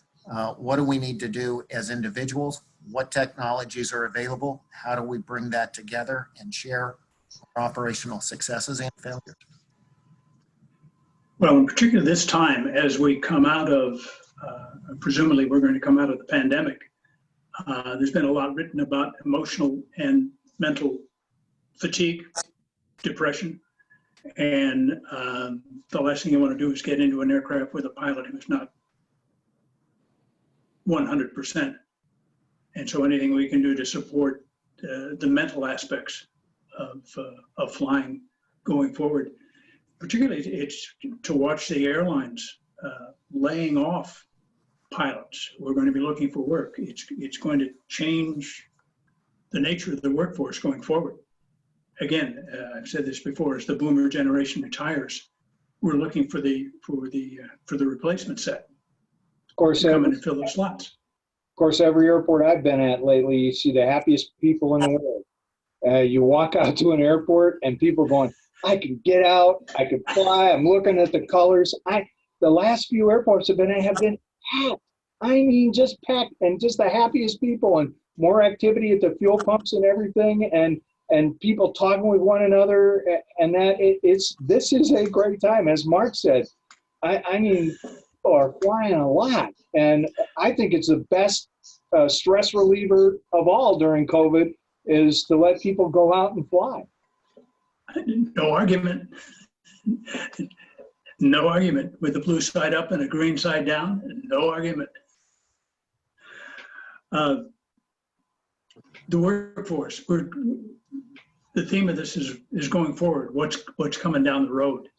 what do we need to do as individuals? What technologies are available? How do we bring that together and share our operational successes and failures? Well, in particular this time, as we come out of, presumably we're going to come out of the pandemic, there's been a lot written about emotional and mental fatigue, depression, and the last thing you want to do is get into an aircraft with a pilot who's not 100%. And so anything we can do to support the mental aspects of flying going forward, particularly it's to watch the airlines laying off pilots who are going to be looking for work. It's going to change the nature of the workforce going forward. Again, I've said this before, as the boomer generation retires, we're looking for the replacement set Of course, to come in and fill those slots. Of course, every airport I've been at lately, you see the happiest people in the world. You walk out to an airport and people going, I can get out, I can fly, I'm looking at the colors. The last few airports have been packed. I mean, just packed, and just the happiest people, and more activity at the fuel pumps and everything, and people talking with one another, and this is a great time. As Mark said, I mean, people are flying a lot, and I think it's the best stress reliever of all during COVID is to let people go out and fly. No argument. No argument. With the blue side up and a green side down, no argument. The workforce, the theme of this is going forward. What's coming down the road?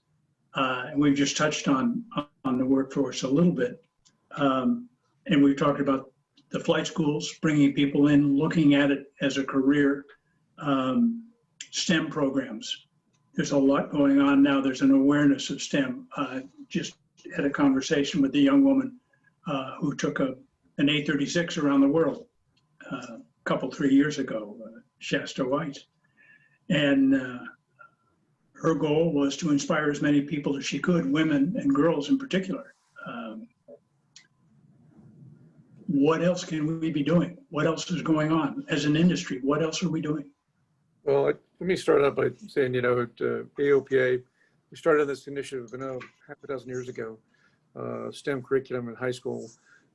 And we've just touched on the workforce a little bit. And we've talked about the flight schools, bringing people in, looking at it as a career, STEM programs. There's a lot going on now. There's an awareness of STEM. Just had a conversation with a young woman who took an A36 around the world a couple, 3 years ago, Shasta White. And her goal was to inspire as many people as she could, women and girls in particular. What else can we be doing? What else is going on as an industry? What else are we doing? Well, let me start out by saying, at AOPA, we started this initiative half a dozen years ago, STEM curriculum in high school.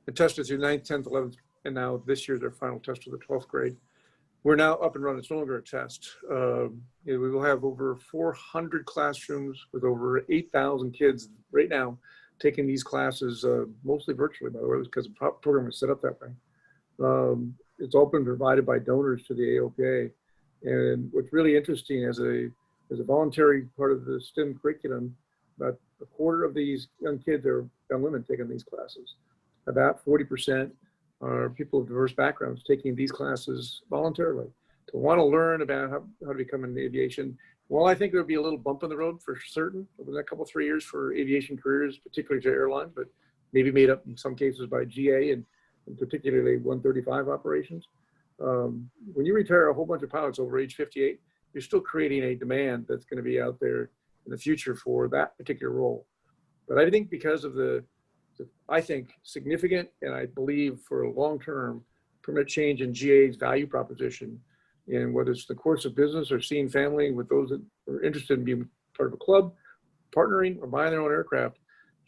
It tested through 9th, 10th, 11th, and now this year their final test for the 12th grade. We're now up and running. It's no longer a test. We will have over 400 classrooms with over 8,000 kids right now taking these classes, mostly virtually, by the way, because the program is set up that way. It's all been provided by donors to the AOPA. And what's really interesting as a voluntary part of the STEM curriculum, about a quarter of these young kids are young women taking these classes. About 40% are people of diverse backgrounds taking these classes voluntarily to want to learn about how to become in aviation. Well, I think there'll be a little bump in the road for certain over the next couple, 3 years for aviation careers, particularly to airlines, but maybe made up in some cases by GA and particularly 135 operations. When you retire a whole bunch of pilots over age 58, you're still creating a demand that's going to be out there in the future for that particular role. But I think because of I think significant, and I believe for a long-term permanent change in GA's value proposition, in whether it's the course of business or seeing family with those that are interested in being part of a club, partnering or buying their own aircraft,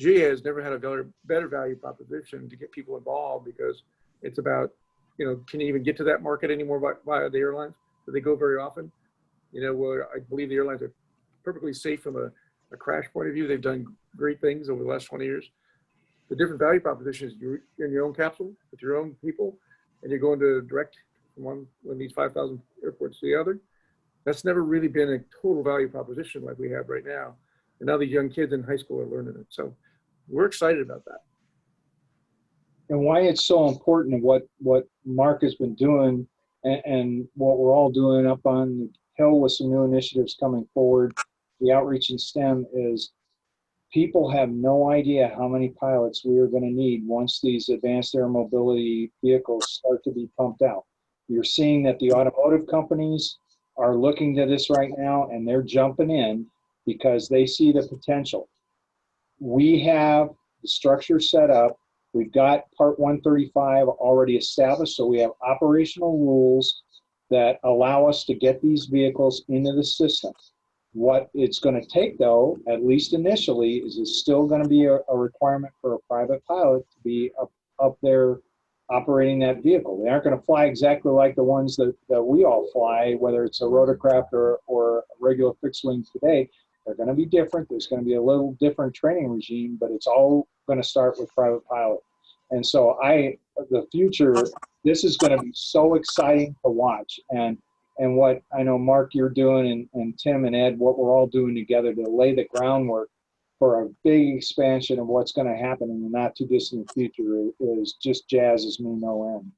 GA has never had a better value proposition to get people involved, because it's about, can you even get to that market anymore via the airlines? Do they go very often? Where I believe the airlines are perfectly safe from a a crash point of view, they've done great things over the last 20 years. The different value proposition is you're in your own capsule with your own people, and you're going to direct from one of these 5,000 airports to the other. That's never really been a total value proposition like we have right now. And now these young kids in high school are learning it. So we're excited about that. And why it's so important, and what Mark has been doing, and what we're all doing up on the hill with some new initiatives coming forward, the outreach in STEM, is people have no idea how many pilots we are going to need once these advanced air mobility vehicles start to be pumped out. You're seeing that the automotive companies are looking to this right now, and they're jumping in because they see the potential. We have the structure set up. We've got Part 135 already established, so we have operational rules that allow us to get these vehicles into the system. What it's going to take, though, at least initially, is it's still going to be a requirement for a private pilot to be up there operating that vehicle. They aren't going to fly exactly like the ones that we all fly, whether it's a rotorcraft or a regular fixed wing today. They're going to be different. There's going to be a little different training regime, but it's all going to start with private pilot. And so the future, this is going to be so exciting to watch. And what I know, Mark, you're doing, and Tim and Ed, what we're all doing together to lay the groundwork for a big expansion of what's going to happen in the not too distant future is just jazzes me no end.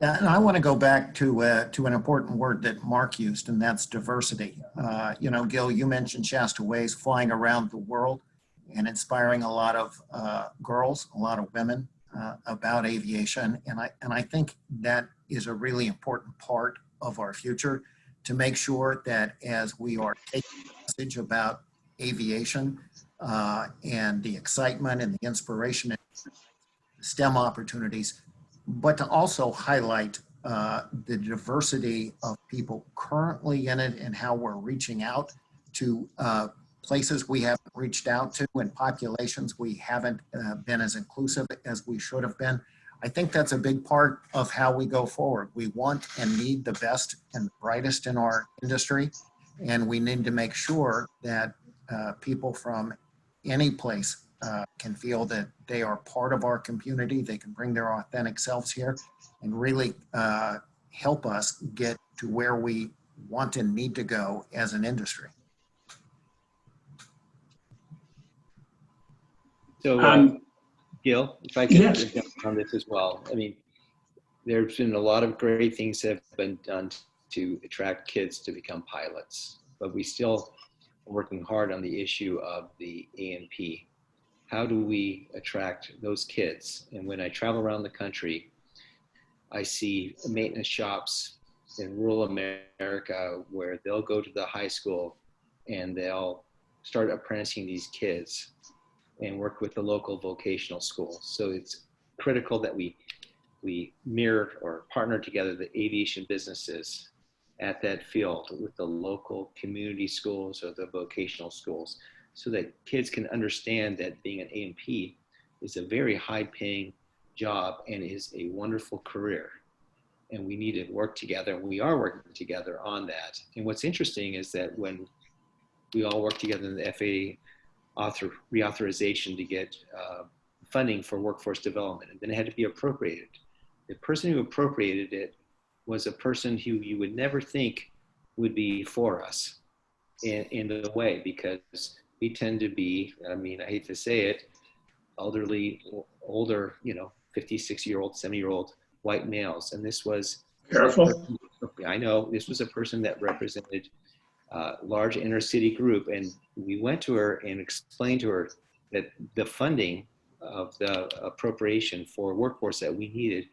Yeah, and I want to go back to an important word that Mark used, and that's diversity. Gil, you mentioned Shasta Ways flying around the world and inspiring a lot of girls, a lot of women about aviation, and I think that is a really important part of our future, to make sure that as we are taking the message about aviation and the excitement and the inspiration and STEM opportunities, but to also highlight the diversity of people currently in it and how we're reaching out to places we haven't reached out to and populations we haven't been as inclusive as we should have been. I think that's a big part of how we go forward. We want and need the best and the brightest in our industry, and we need to make sure that people from any place can feel that they are part of our community. They can bring their authentic selves here and really help us get to where we want and need to go as an industry. So, Gil, if I could Yes. jump on this as well. I mean, there's been a lot of great things that have been done to attract kids to become pilots, but we still are working hard on the issue of the A&P. How do we attract those kids? And when I travel around the country, I see maintenance shops in rural America where they'll go to the high school and they'll start apprenticing these kids and work with the local vocational schools. So it's critical that we mirror or partner together the aviation businesses at that field with the local community schools or the vocational schools, so that kids can understand that being an A&P is a very high-paying job and is a wonderful career. And we need to work together, and we are working together on that. And what's interesting is that when we all work together in the FAA reauthorization to get funding for workforce development, and then it had to be appropriated. The person who appropriated it was a person who you would never think would be for us in a way, because we tend to be, I mean, I hate to say it, elderly, older, 56-year-old, 70-year-old white males. And this was, Careful. I know, this was a person that represented large inner city group, and we went to her and explained to her that the funding of the appropriation for workforce that we needed,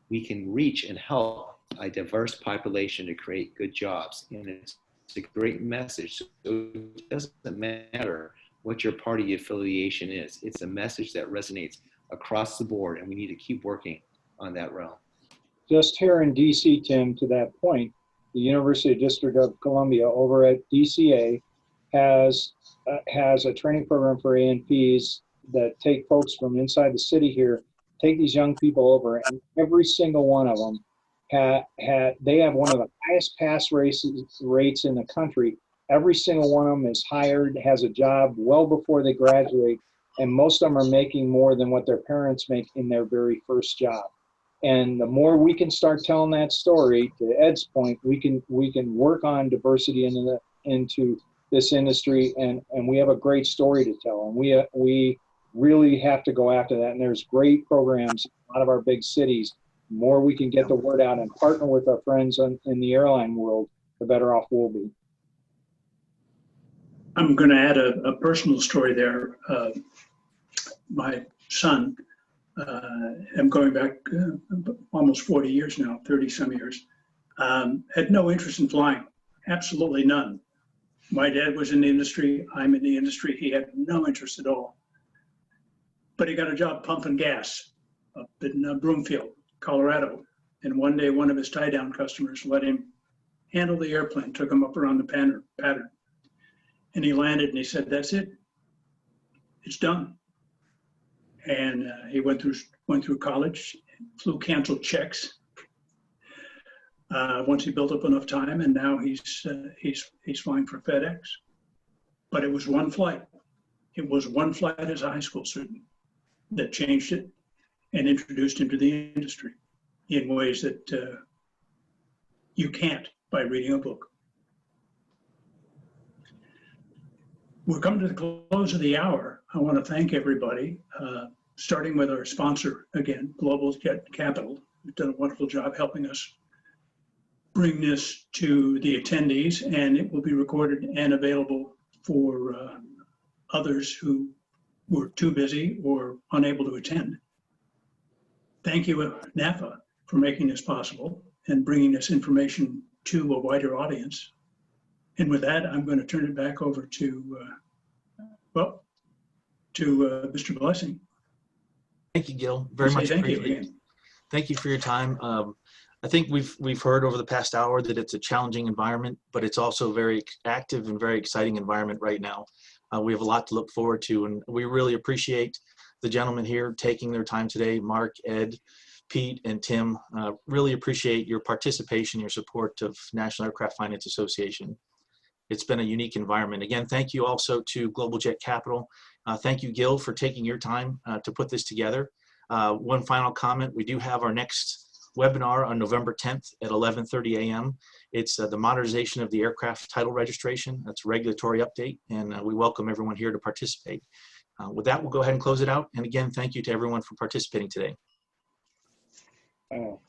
we can reach and help a diverse population to create good jobs. And it's a great message. So it doesn't matter what your party affiliation is. It's a message that resonates across the board, and we need to keep working on that realm. Just here in DC, Tim, to that point, the University District of Columbia over at DCA has a training program for A&Ps that take folks from inside the city here, take these young people over, and every single one of them they have one of the highest pass rates in the country every single one of them is hired, has a job well before they graduate, and most of them are making more than what their parents make in their very first job. And the more we can start telling that story, to Ed's point, we can work on diversity into this industry, and we have a great story to tell, and we really have to go after that. And there's great programs in a lot of our big cities. The more we can get the word out and partner with our friends in the airline world, the better off we'll be. I'm going to add a personal story there. My son, I'm going back almost 40 years now, 30 some years, had no interest in flying, absolutely none. My dad was in the industry, I'm in the industry, he had no interest at all. But he got a job pumping gas up in Broomfield, Colorado. And one day, one of his tie-down customers let him handle the airplane, took him up around the pattern. And he landed and he said, "That's it, it's done." And he went through college, flew canceled checks. Once he built up enough time, and now he's flying for FedEx. But it was one flight. It was one flight as a high school student that changed it and introduced him to the industry in ways that you can't by reading a book. We're coming to the close of the hour. I want to thank everybody, starting with our sponsor, again, Global Jet Capital. They've done a wonderful job helping us bring this to the attendees, and it will be recorded and available for others who were too busy or unable to attend. Thank you, NAFA, for making this possible and bringing this information to a wider audience. And with that, I'm going to turn it back over to Mr. Blessing. Thank you, Gil. Very much Thank you appreciated. again. Thank you for your time. I think we've heard over the past hour that it's a challenging environment, but it's also a very active and very exciting environment right now. We have a lot to look forward to, and we really appreciate the gentlemen here taking their time today, Mark, Ed, Pete, and Tim. Really appreciate your participation, your support of National Aircraft Finance Association. It's been a unique environment. Again, thank you also to Global Jet Capital. Thank you, Gil, for taking your time to put this together. One final comment, we do have our next webinar on November 10th at 11:30 a.m. It's the modernization of the aircraft title registration. That's a regulatory update, and we welcome everyone here to participate. With that, we'll go ahead and close it out. And again, thank you to everyone for participating today. Thank you.